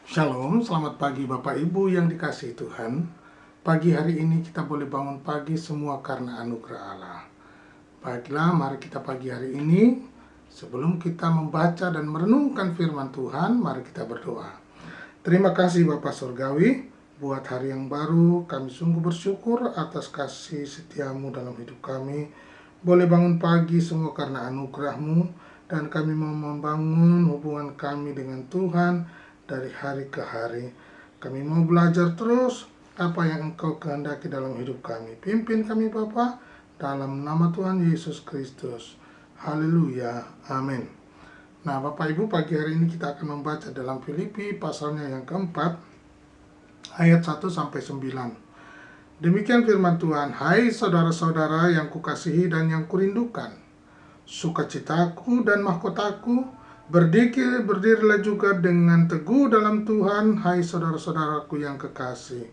Shalom, selamat pagi Bapak Ibu yang dikasihi Tuhan. Pagi hari ini kita boleh bangun pagi semua karena anugerah Allah. Baiklah, mari kita pagi hari ini, sebelum kita membaca dan merenungkan firman Tuhan, mari kita berdoa. Terima kasih Bapak Surgawi, buat hari yang baru, kami sungguh bersyukur atas kasih setiamu dalam hidup kami. Boleh bangun pagi semua karena anugerah-Mu, dan kami mau membangun hubungan kami dengan Tuhan dari hari ke hari. Kami mau belajar terus apa yang Engkau kehendaki dalam hidup kami. Pimpin kami Bapa, dalam nama Tuhan Yesus Kristus. Haleluya, amin. Nah Bapak Ibu, pagi hari ini kita akan membaca dalam Filipi pasalnya yang keempat, ayat 1-9. Demikian firman Tuhan, hai saudara-saudara yang kukasihi dan yang kurindukan, sukacitaku dan mahkotaku, berdirilah juga dengan teguh dalam Tuhan, hai saudara-saudaraku yang kekasih.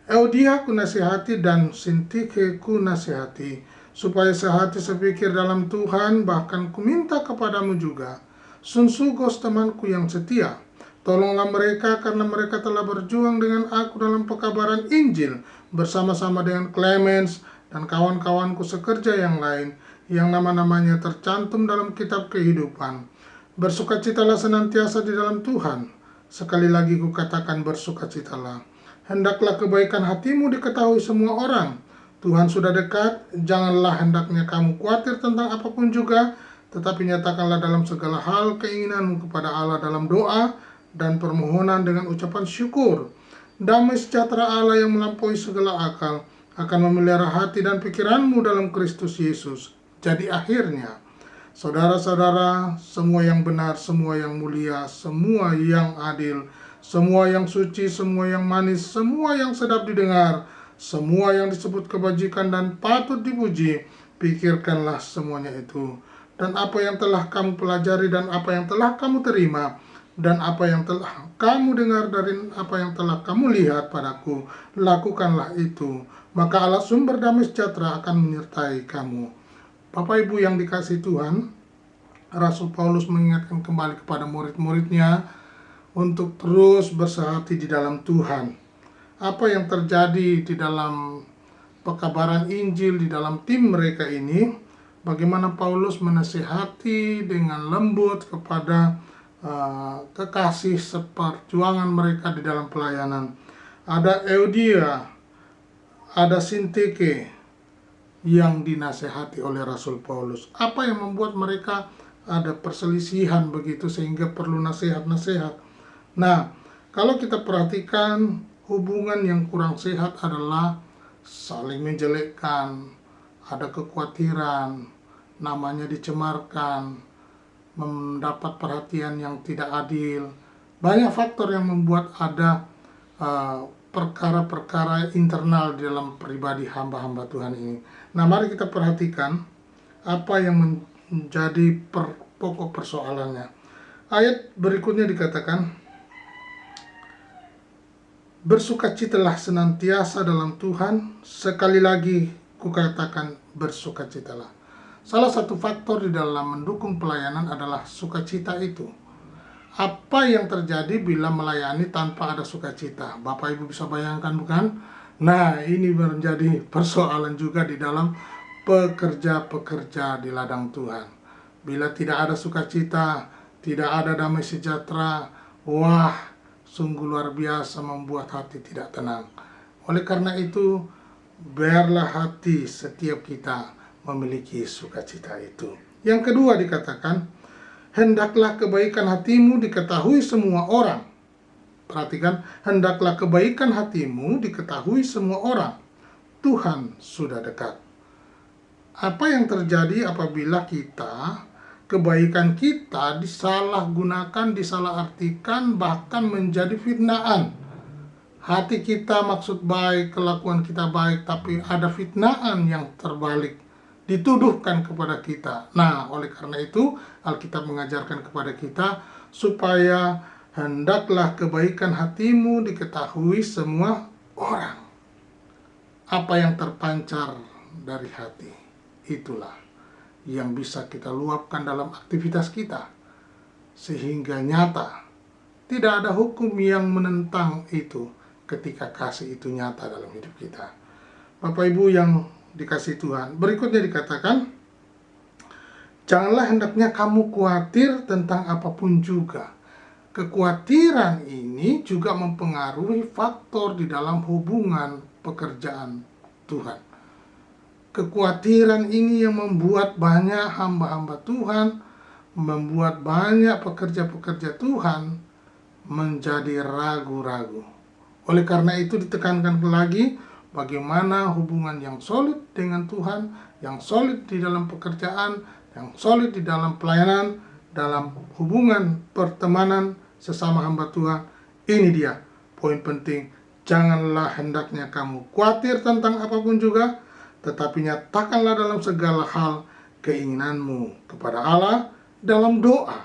Euodia ku nasihati dan Sintike ku nasihati, supaya sehati sepikir dalam Tuhan. Bahkan ku minta kepadamu juga, Sunsugos temanku yang setia, tolonglah mereka karena mereka telah berjuang dengan aku dalam pekabaran Injil, bersama-sama dengan Clemens dan kawan-kawanku sekerja yang lain, yang nama-namanya tercantum dalam kitab kehidupan. Bersukacitalah senantiasa di dalam Tuhan. Sekali lagi kukatakan bersukacitalah. Hendaklah kebaikan hatimu diketahui semua orang. Tuhan sudah dekat, janganlah hendaknya kamu khawatir tentang apapun juga, tetapi nyatakanlah dalam segala hal keinginanmu kepada Allah dalam doa dan permohonan dengan ucapan syukur. Damai sejahtera Allah yang melampaui segala akal akan memelihara hati dan pikiranmu dalam Kristus Yesus. Jadi akhirnya, saudara-saudara, semua yang benar, semua yang mulia, semua yang adil, semua yang suci, semua yang manis, semua yang sedap didengar, semua yang disebut kebajikan dan patut dipuji, pikirkanlah semuanya itu. Dan apa yang telah kamu pelajari dan apa yang telah kamu terima dan apa yang telah kamu dengar dari apa yang telah kamu lihat padaku, lakukanlah itu. Maka Allah sumber damai sejahtera akan menyertai kamu. Bapak Ibu yang dikasihi Tuhan, Rasul Paulus mengingatkan kembali kepada murid-muridnya untuk terus bersehati di dalam Tuhan. Apa yang terjadi di dalam pekabaran Injil, di dalam tim mereka ini, bagaimana Paulus menasihati dengan lembut kepada kekasih seperjuangan mereka di dalam pelayanan. Ada Euodia, ada Sintike yang dinasehati oleh Rasul Paulus. Apa yang membuat mereka ada perselisihan begitu sehingga perlu nasihat-nasihat? Nah, kalau kita perhatikan, hubungan yang kurang sehat adalah saling menjelekkan, ada kekhawatiran, namanya dicemarkan, mendapat perhatian yang tidak adil. Banyak faktor yang membuat ada perkara-perkara internal di dalam pribadi hamba-hamba Tuhan ini. Nah, mari kita perhatikan apa yang menjadi pokok persoalannya. Ayat berikutnya dikatakan, bersukacitalah senantiasa dalam Tuhan. Sekali lagi kukatakan bersukacitalah. Salah satu faktor di dalam mendukung pelayanan adalah sukacita itu. Apa yang terjadi bila melayani tanpa ada sukacita? Bapak Ibu bisa bayangkan bukan? Nah, ini menjadi persoalan juga di dalam pekerja-pekerja di ladang Tuhan. Bila tidak ada sukacita, tidak ada damai sejahtera, wah, sungguh luar biasa membuat hati tidak tenang. Oleh karena itu, biarlah hati setiap kita memiliki sukacita itu. Yang kedua dikatakan, hendaklah kebaikan hatimu diketahui semua orang. Perhatikan, hendaklah kebaikan hatimu diketahui semua orang. Tuhan sudah dekat. Apa yang terjadi apabila kebaikan kita disalahgunakan, disalahartikan, bahkan menjadi fitnaan? Hati kita maksud baik, kelakuan kita baik, tapi ada fitnaan yang terbalik, dituduhkan kepada kita. Nah, oleh karena itu Alkitab mengajarkan kepada kita supaya hendaklah kebaikan hatimu diketahui semua orang. Apa yang terpancar dari hati, itulah yang bisa kita luapkan dalam aktivitas kita, sehingga nyata Tidak ada hukum yang menentang itu ketika kasih itu nyata dalam hidup kita. Bapak Ibu yang dikasihi Tuhan, berikutnya dikatakan, janganlah hendaknya kamu khawatir tentang apapun juga. Kekhawatiran ini juga mempengaruhi faktor di dalam hubungan pekerjaan Tuhan. Kekhawatiran ini yang membuat banyak hamba-hamba Tuhan, membuat banyak pekerja-pekerja Tuhan menjadi ragu-ragu. Oleh karena itu ditekankan lagi bagaimana hubungan yang solid dengan Tuhan, yang solid di dalam pekerjaan, yang solid di dalam pelayanan, dalam hubungan pertemanan sesama hamba Tuhan. Ini dia poin penting. Janganlah hendaknya kamu khawatir tentang apapun juga, tetapi nyatakanlah dalam segala hal keinginanmu kepada Allah dalam doa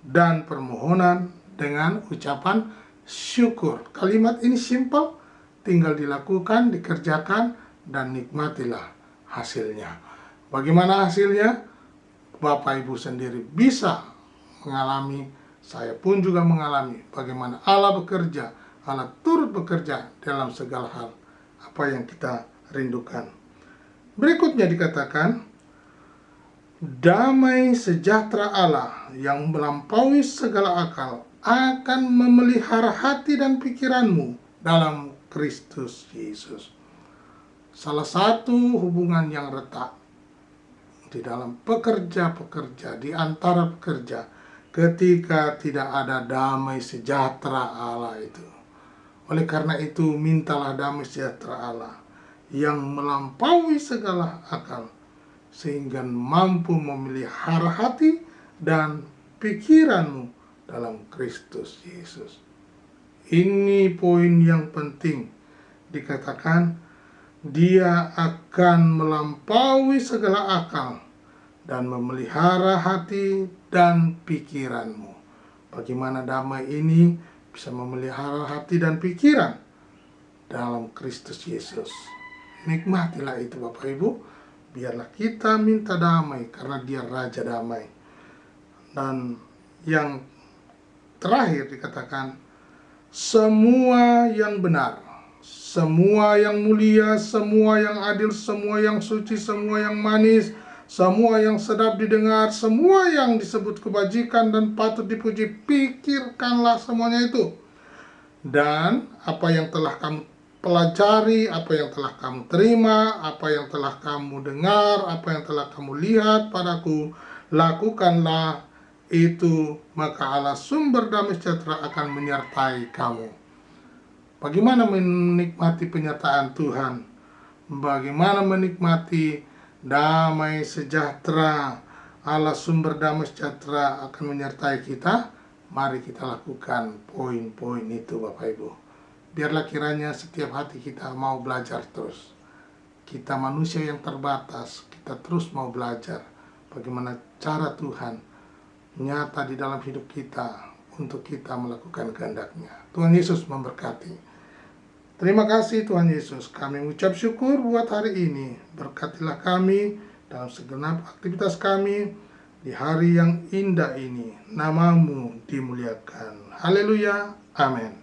dan permohonan dengan ucapan syukur. Kalimat ini simpel, tinggal dilakukan, dikerjakan, dan nikmatilah hasilnya. Bagaimana hasilnya? Bapak Ibu sendiri bisa mengalami, saya pun juga mengalami bagaimana Allah bekerja, Allah turut bekerja dalam segala hal apa yang kita rindukan. Berikutnya dikatakan, damai sejahtera Allah yang melampaui segala akal akan memelihara hati dan pikiranmu dalam Kristus Yesus. Salah satu hubungan yang retak di dalam pekerja-pekerja, di antara pekerja, ketika tidak ada damai sejahtera Allah itu. Oleh karena itu, mintalah damai sejahtera Allah yang melampaui segala akal, sehingga mampu memelihara hati dan pikiranmu dalam Kristus Yesus. Ini poin yang penting. Dikatakan, dia akan melampaui segala akal dan memelihara hati dan pikiranmu. Bagaimana damai ini bisa memelihara hati dan pikiran dalam Kristus Yesus? Nikmatilah itu Bapak Ibu. Biarlah kita minta damai karena dia Raja Damai. Dan yang terakhir dikatakan, semua yang benar, semua yang mulia, semua yang adil, semua yang suci, semua yang manis, semua yang sedap didengar, semua yang disebut kebajikan dan patut dipuji, pikirkanlah semuanya itu. Dan apa yang telah kamu pelajari, apa yang telah kamu terima, apa yang telah kamu dengar, apa yang telah kamu lihat padaku, lakukanlah itu, maka Allah sumber damai sejahtera akan menyertai kamu. Bagaimana menikmati penyertaan Tuhan? Bagaimana menikmati damai sejahtera? Allah sumber damai sejahtera akan menyertai kita. Mari kita lakukan poin-poin itu Bapak Ibu. Biarlah kiranya setiap hati kita mau belajar terus. Kita manusia yang terbatas, kita terus mau belajar bagaimana cara Tuhan nyata di dalam hidup kita untuk kita melakukan kehendak-Nya. Tuhan Yesus memberkati. Terima kasih Tuhan Yesus. Kami mengucap syukur buat hari ini. Berkatilah kami dalam segenap aktivitas kami di hari yang indah ini. Nama-Mu dimuliakan. Haleluya. Amin.